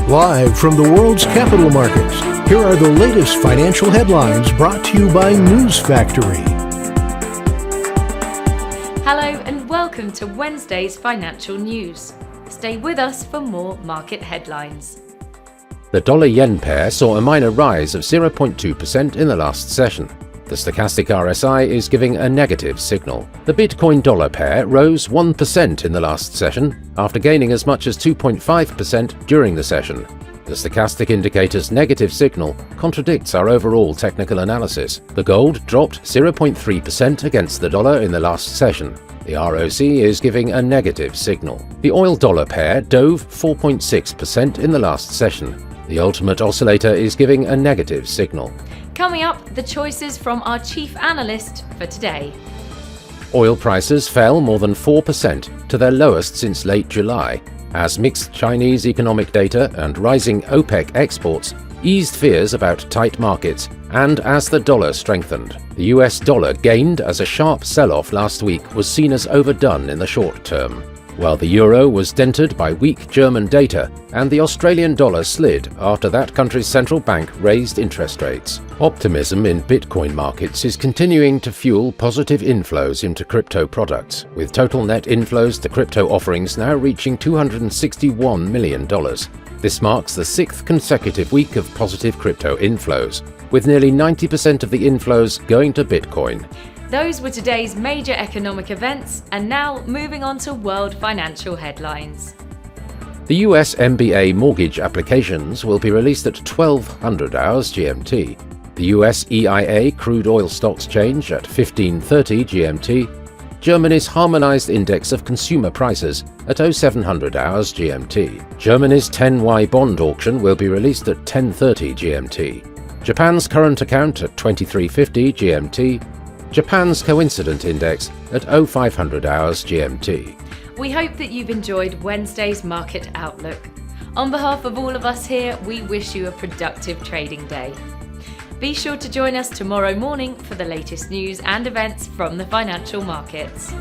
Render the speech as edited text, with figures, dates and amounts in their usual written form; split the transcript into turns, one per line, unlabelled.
Live from the world's capital markets, here are the latest financial headlines brought to you by News Factory.
Hello and welcome to Wednesday's financial news. Stay with us for more market headlines.
The dollar-yen pair saw a minor rise of 0.2% in the last session. The stochastic RSI is giving a negative signal. The Bitcoin-dollar pair rose 1% in the last session, after gaining as much as 2.5% during the session. The stochastic indicator's negative signal contradicts our overall technical analysis. The gold dropped 0.3% against the dollar in the last session. The ROC is giving a negative signal. The oil-dollar pair dove 4.6% in the last session. The ultimate oscillator is giving a negative signal.
Coming up, the choices from our chief analyst for today.
Oil prices fell more than 4% to their lowest since late July, as mixed Chinese economic data and rising OPEC exports eased fears about tight markets and as the dollar strengthened. The US dollar gained as a sharp sell-off last week was seen as overdone in the short term, while the euro was dented by weak German data and the Australian dollar slid after that country's central bank raised interest rates. Optimism in Bitcoin markets is continuing to fuel positive inflows into crypto products, with total net inflows to crypto offerings now reaching $261 million. This marks the sixth consecutive week of positive crypto inflows, with nearly 90% of the inflows going to Bitcoin.
Those were today's major economic events, and now moving on to world financial headlines.
The US MBA mortgage applications will be released at 1200 hours GMT. The US EIA crude oil stocks change at 1530 GMT. Germany's harmonized index of consumer prices at 0700 hours GMT. Germany's 10Y bond auction will be released at 1030 GMT. Japan's current account at 2350 GMT. Japan's coincident index at 0500 hours GMT.
We hope that you've enjoyed Wednesday's market outlook. On behalf of all of us here, we wish you a productive trading day. Be sure to join us tomorrow morning for the latest news and events from the financial markets.